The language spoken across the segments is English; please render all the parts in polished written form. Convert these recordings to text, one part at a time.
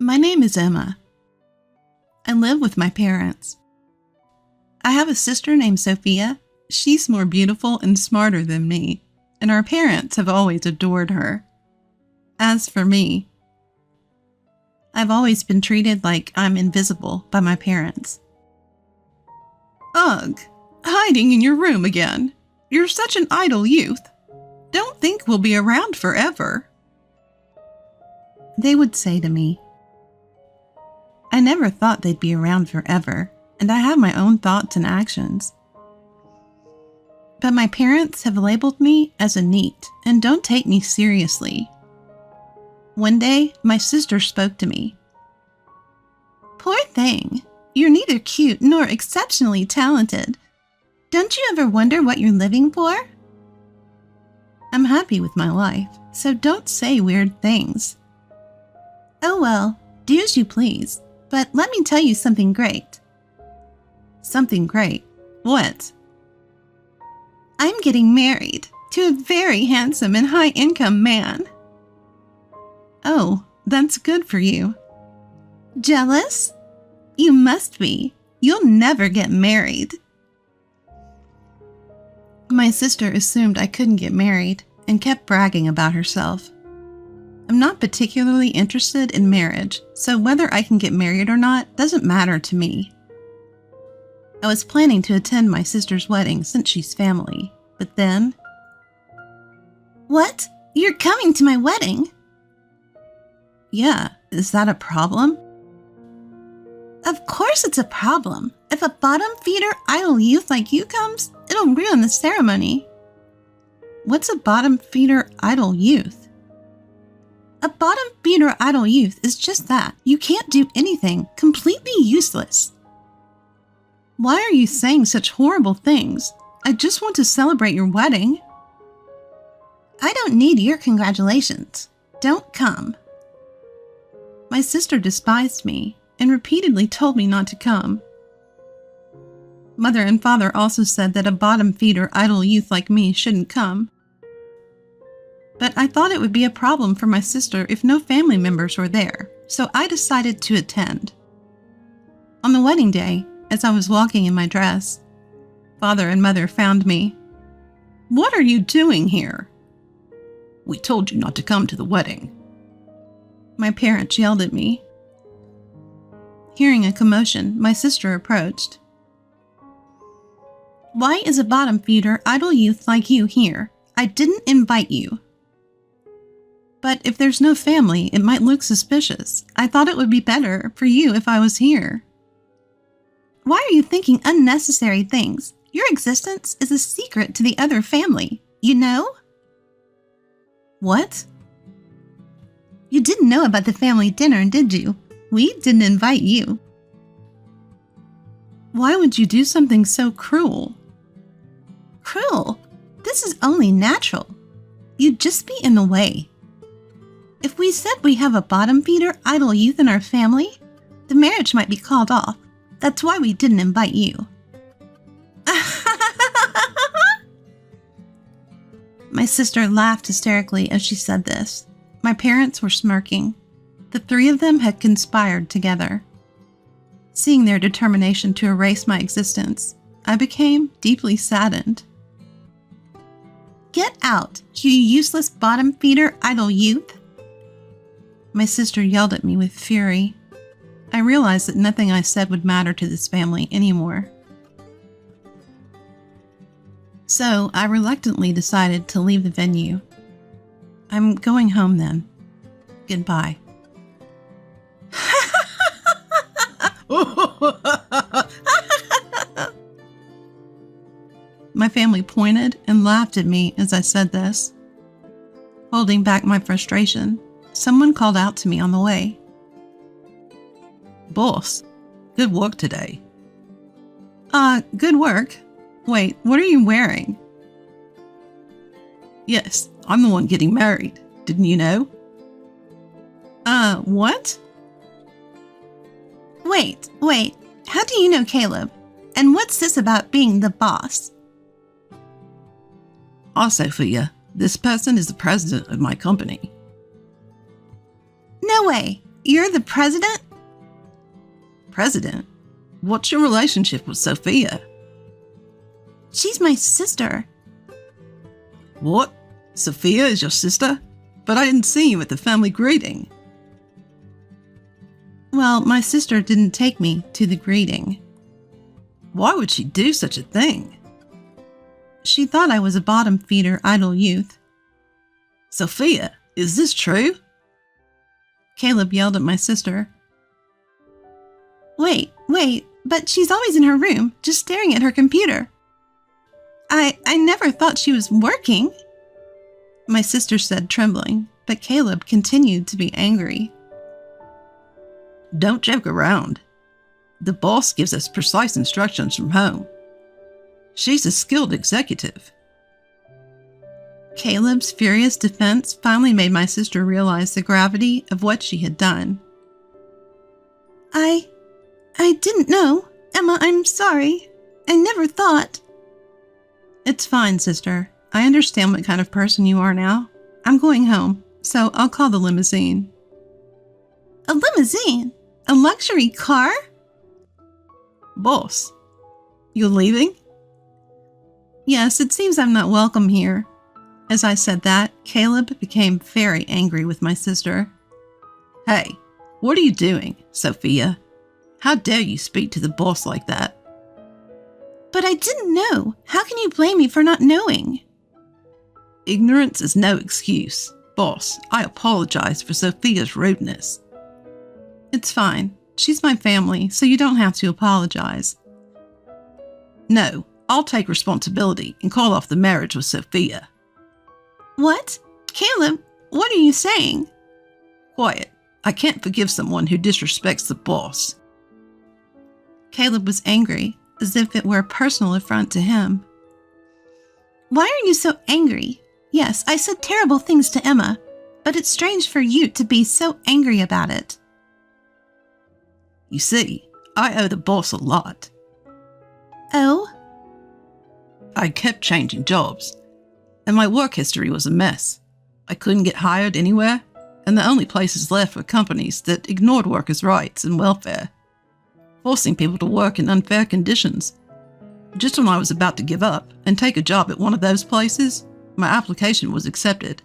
My name is Emma. I live with my parents. I have a sister named Sophia. She's more beautiful and smarter than me, and our parents have always adored her. As for me, I've always been treated like I'm invisible by my parents. Ugh, hiding in your room again. You're such an idle youth. Don't think we'll be around forever. They would say to me. I never thought they'd be around forever, and I have my own thoughts and actions. But my parents have labeled me as a neat and don't take me seriously. One day, my sister spoke to me. Poor thing, you're neither cute nor exceptionally talented. Don't you ever wonder what you're living for? I'm happy with my life, so don't say weird things. Oh well, do as you please, but let me tell you something great. Something great? What? I'm getting married to a very handsome and high-income man. Oh, that's good for you. Jealous? You must be. You'll never get married. My sister assumed I couldn't get married and kept bragging about herself. I'm not particularly interested in marriage, so whether I can get married or not doesn't matter to me. I was planning to attend my sister's wedding since she's family, but then... What? You're coming to my wedding? Yeah, is that a problem? Of course it's a problem. If a bottom-feeder idle youth like you comes, it'll ruin the ceremony. What's a bottom-feeder idle youth? A bottom-feeder idle youth is just that. You can't do anything. Completely useless. Why are you saying such horrible things? I just want to celebrate your wedding. I don't need your congratulations. Don't come. My sister despised me and repeatedly told me not to come. Mother and father also said that a bottom-feeder idle youth like me shouldn't come. But I thought it would be a problem for my sister if no family members were there, so I decided to attend. On the wedding day, as I was walking in my dress, father and mother found me. What are you doing here? We told you not to come to the wedding. My parents yelled at me. Hearing a commotion, my sister approached. Why is a bottom-feeder idle youth like you here? I didn't invite you. But if there's no family, it might look suspicious. I thought it would be better for you if I was here. Why are you thinking unnecessary things? Your existence is a secret to the other family, you know? What? You didn't know about the family dinner, did you? We didn't invite you. Why would you do something so cruel? Cruel? This is only natural. You'd just be in the way. If we said we have a bottom-feeder idle youth in our family, the marriage might be called off. That's why we didn't invite you. My sister laughed hysterically as she said this. My parents were smirking. The three of them had conspired together. Seeing their determination to erase my existence, I became deeply saddened. Get out, you useless bottom-feeder idle youth! My sister yelled at me with fury. I realized that nothing I said would matter to this family anymore. So I reluctantly decided to leave the venue. I'm going home then. Goodbye. My family pointed and laughed at me as I said this. Holding back my frustration, someone called out to me on the way. Boss, good work today. Good work? Wait, what are you wearing? Yes, I'm the one getting married. Didn't you know? What? Wait. How do you know Caleb? And what's this about being the boss? Sophia, this person is the president of my company. No way. you're the president? President? What's your relationship with Sophia? She's my sister. What? Sophia is your sister? But I didn't see you at the family greeting. Well, my sister didn't take me to the greeting. Why would she do such a thing? She thought I was a bottom-feeder idle youth. Sophia, is this true? Caleb yelled at my sister. Wait, but she's always in her room, just staring at her computer. I never thought she was working, my sister said, trembling, but Caleb continued to be angry. Don't joke around. The boss gives us precise instructions from home. She's a skilled executive. Caleb's furious defense finally made my sister realize the gravity of what she had done. I didn't know. Emma, I'm sorry. I never thought. It's fine, sister. I understand what kind of person you are now. I'm going home, so I'll call the limousine. A limousine? A luxury car? Boss, you're leaving? Yes, it seems I'm not welcome here. As I said that, Caleb became very angry with my sister. Hey, what are you doing, Sophia? How dare you speak to the boss like that? But I didn't know. How can you blame me for not knowing? Ignorance is no excuse. Boss, I apologize for Sophia's rudeness. It's fine. She's my family, so you don't have to apologize. No, I'll take responsibility and call off the marriage with Sophia. What? Caleb, what are you saying? Quiet. I can't forgive someone who disrespects the boss. Caleb was angry, as if it were a personal affront to him. Why are you so angry? Yes, I said terrible things to Emma, but it's strange for you to be so angry about it. You see, I owe the boss a lot. Oh? I kept changing jobs, and my work history was a mess. I couldn't get hired anywhere, and the only places left were companies that ignored workers' rights and welfare, forcing people to work in unfair conditions. Just when I was about to give up and take a job at one of those places, my application was accepted,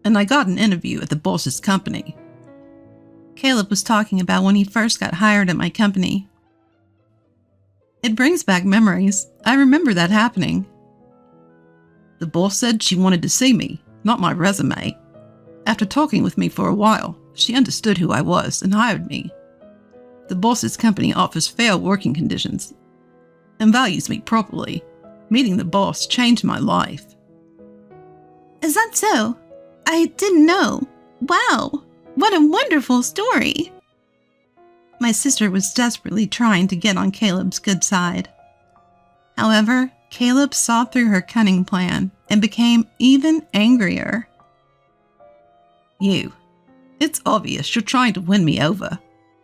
and I got an interview at the boss's company. Caleb was talking about when he first got hired at my company. It brings back memories. I remember that happening. The boss said she wanted to see me, not my resume. After talking with me for a while, she understood who I was and hired me. The boss's company offers fair working conditions and values me properly. Meeting the boss changed my life. Is that so? I didn't know. Wow, what a wonderful story. My sister was desperately trying to get on Caleb's good side. However, Caleb saw through her cunning plan and became even angrier. It's obvious you're trying to win me over,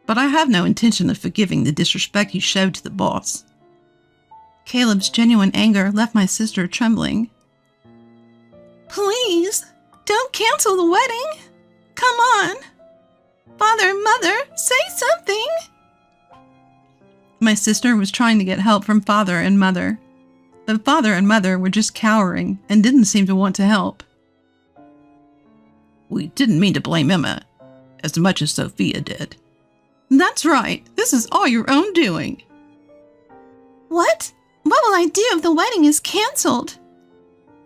but I have no intention of forgiving the disrespect you showed to the boss. Caleb's genuine anger left my sister trembling. Please, don't cancel the wedding. Come on. Father and Mother, say something. My sister was trying to get help from Father and Mother, but Father and Mother were just cowering and didn't seem to want to help. We didn't mean to blame Emma as much as Sophia did. That's right. This is all your own doing. What? What will I do if the wedding is canceled?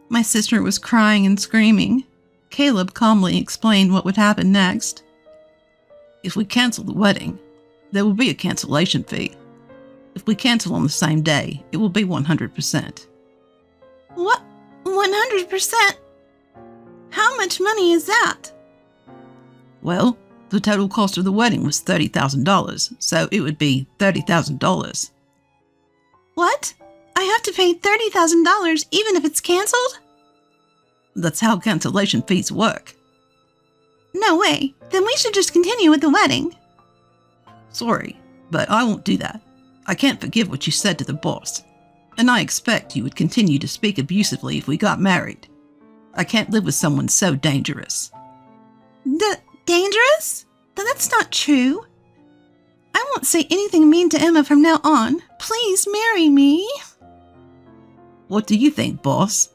My sister was crying and screaming. Caleb calmly explained what would happen next. If we cancel the wedding, there will be a cancellation fee. If we cancel on the same day, it will be 100%. What? 100%? How much money is that? Well, the total cost of the wedding was $30,000, so it would be $30,000. What? I have to pay $30,000 even if it's canceled? That's how cancellation fees work. No way. Then we should just continue with the wedding. Sorry, but I won't do that. I can't forgive what you said to the boss, and I expect you would continue to speak abusively if we got married. I can't live with someone so dangerous. Dangerous? That's not true. I won't say anything mean to Emma from now on. Please marry me. What do you think, boss?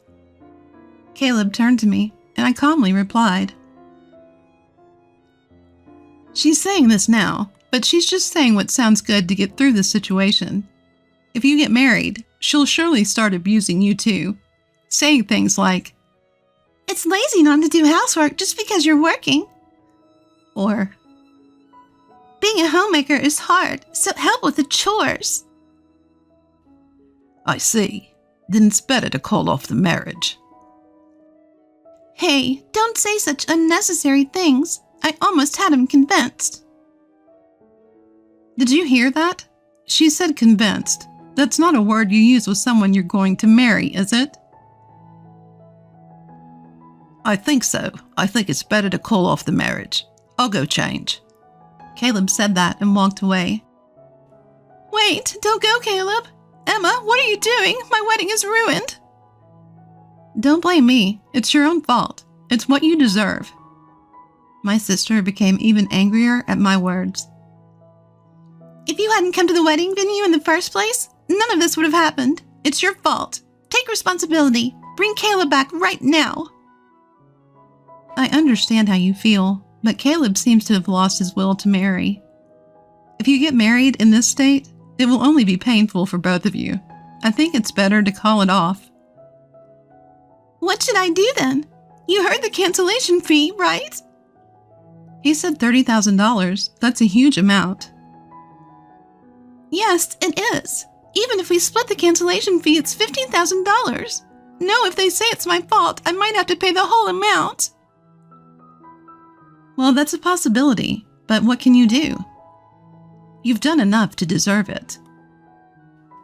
Caleb turned to me, and I calmly replied. She's saying this now, but she's just saying what sounds good to get through this situation. If you get married, she'll surely start abusing you too, saying things like, It's lazy not to do housework just because you're working. or, Being a homemaker is hard, so help with the chores. I see. Then it's better to call off the marriage. Hey, don't say such unnecessary things. I almost had him convinced. Did you hear that? She said convinced. That's not a word you use with someone you're going to marry, is it? I think so. I think it's better to call off the marriage. I'll go change. Caleb said that and walked away. Wait, don't go, Caleb. Emma, what are you doing? My wedding is ruined. Don't blame me. It's your own fault. It's what you deserve. My sister became even angrier at my words. If you hadn't come to the wedding venue in the first place, none of this would have happened. It's your fault. Take responsibility. Bring Caleb back right now. I understand how you feel, but Caleb seems to have lost his will to marry. If you get married in this state, it will only be painful for both of you. I think it's better to call it off. What should I do then? You heard the cancellation fee, right? He said $30,000. That's a huge amount. Yes, it is. Even if we split the cancellation fee, it's $15,000. No, if they say it's my fault, I might have to pay the whole amount. Well, that's a possibility, but what can you do? You've done enough to deserve it.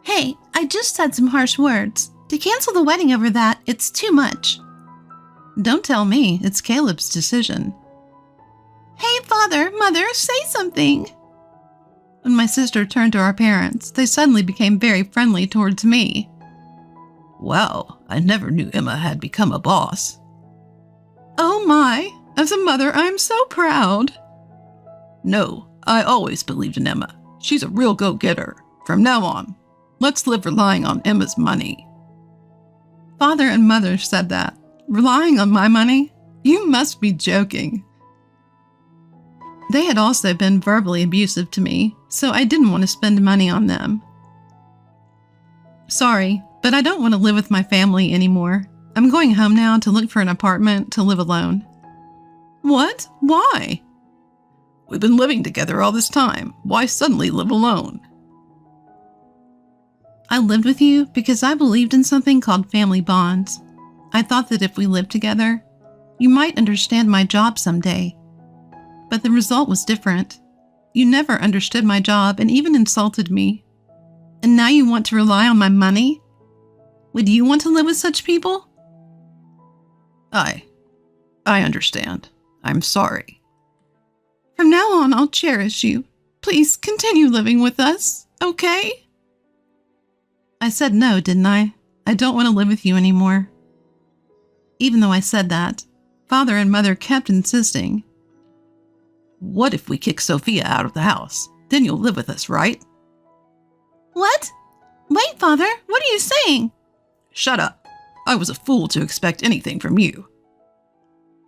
Hey, I just said some harsh words. To cancel the wedding over that, it's too much. Don't tell me. It's Caleb's decision. Hey, Father, Mother, say something. When my sister turned to our parents, they suddenly became very friendly towards me. Wow, I never knew Emma had become a boss. Oh my, as a mother, I'm so proud. No, I always believed in Emma. She's a real go-getter. From now on, let's live relying on Emma's money. Father and Mother said that. Relying on my money? You must be joking. They had also been verbally abusive to me, so I didn't want to spend money on them. Sorry, but I don't want to live with my family anymore. I'm going home now to look for an apartment to live alone. What? Why? We've been living together all this time. Why suddenly live alone? I lived with you because I believed in something called family bonds. I thought that if we lived together, you might understand my job someday. But the result was different. You never understood my job and even insulted me. And now you want to rely on my money? Would you want to live with such people? I understand. I'm sorry. From now on, I'll cherish you. Please continue living with us, okay? I said no, didn't I? I don't want to live with you anymore. Even though I said that, Father and Mother kept insisting. What if we kick Sophia out of the house? Then you'll live with us, right? What? Wait, Father, what are you saying? Shut up. I was a fool to expect anything from you.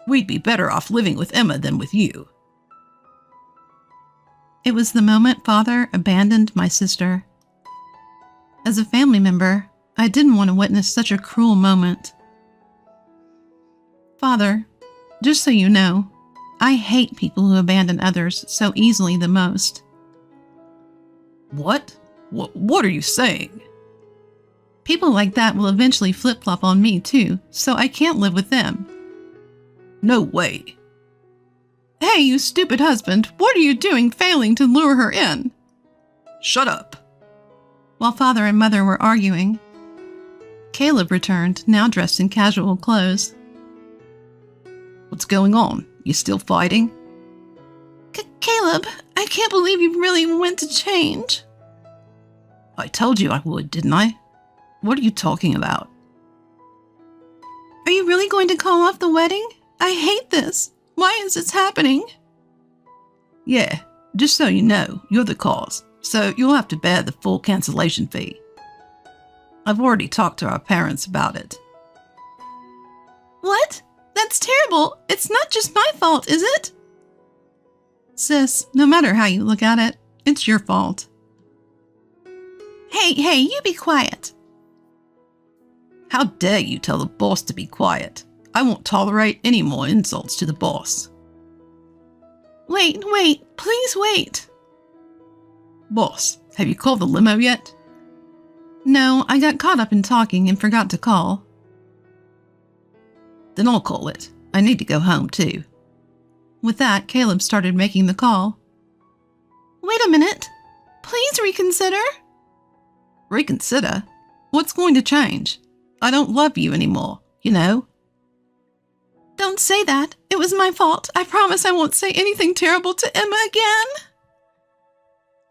We'd be better off living with Emma than with you. It was the moment Father abandoned my sister. As a family member, I didn't want to witness such a cruel moment. Father, just so you know, I hate people who abandon others so easily the most. What? What are you saying? People like that will eventually flip-flop on me too, so I can't live with them. No way. Hey, you stupid husband, what are you doing failing to lure her in? Shut up. While Father and Mother were arguing, Caleb returned, now dressed in casual clothes. What's going on? You still fighting? Caleb, I can't believe you really went to change. I told you I would, didn't I? What are you talking about? Are you really going to call off the wedding? I hate this. Why is this happening? Yeah, just so you know, you're the cause, so you'll have to bear the full cancellation fee. I've already talked to our parents about it. What? That's terrible. It's not just my fault, is it? Sis, no matter how you look at it, it's your fault. Hey, you be quiet. How dare you tell the boss to be quiet? I won't tolerate any more insults to the boss. Wait, please wait. Boss, have you called the limo yet? No, I got caught up in talking and forgot to call. Then I'll call it. I need to go home too. With that, Caleb started making the call. Wait a minute. Please reconsider. Reconsider? What's going to change? I don't love you anymore, you know? Don't say that. It was my fault. I promise I won't say anything terrible to Emma again.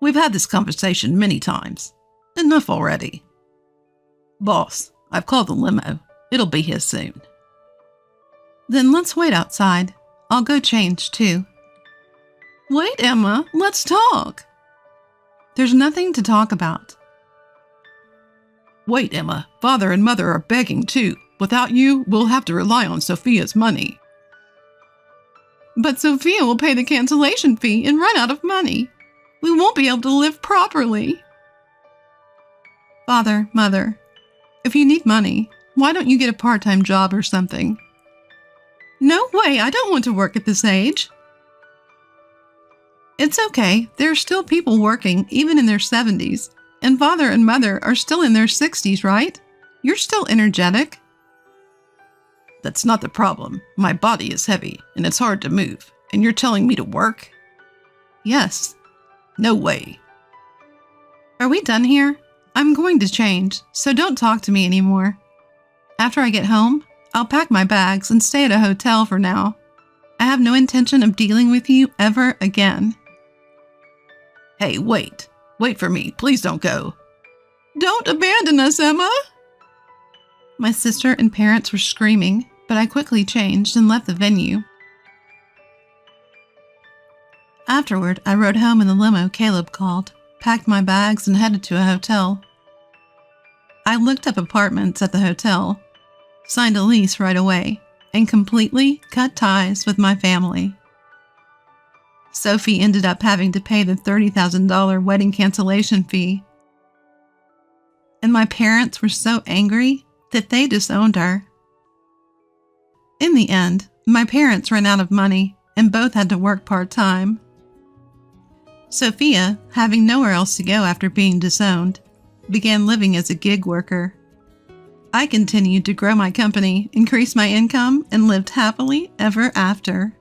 We've had this conversation many times. Enough already. Boss, I've called the limo. It'll be here soon. Then let's wait outside. I'll go change too. Wait, Emma, let's talk. There's nothing to talk about. Wait, Emma, Father and Mother are begging too. Without you, we'll have to rely on Sophia's money. But Sophia will pay the cancellation fee and run out of money. We won't be able to live properly. Father, Mother, if you need money, why don't you get a part-time job or something? No way, I don't want to work at this age. It's okay, there are still people working, even in their 70s. And Father and Mother are still in their 60s, right? You're still energetic. That's not the problem. My body is heavy, and it's hard to move. And you're telling me to work? Yes. No way. Are we done here? I'm going to change, so don't talk to me anymore. After I get home, I'll pack my bags and stay at a hotel for now. I have no intention of dealing with you ever again. Hey, wait. Wait for me. Please don't go. Don't abandon us, Emma! My sister and parents were screaming, but I quickly changed and left the venue. Afterward, I rode home in the limo Caleb called, packed my bags, and headed to a hotel. I looked up apartments at the hotel, signed a lease right away, and completely cut ties with my family. Sophie ended up having to pay the $30,000 wedding cancellation fee. And my parents were so angry that they disowned her. In the end, my parents ran out of money and both had to work part-time. Sophia, having nowhere else to go after being disowned, began living as a gig worker. I continued to grow my company, increase my income, and lived happily ever after.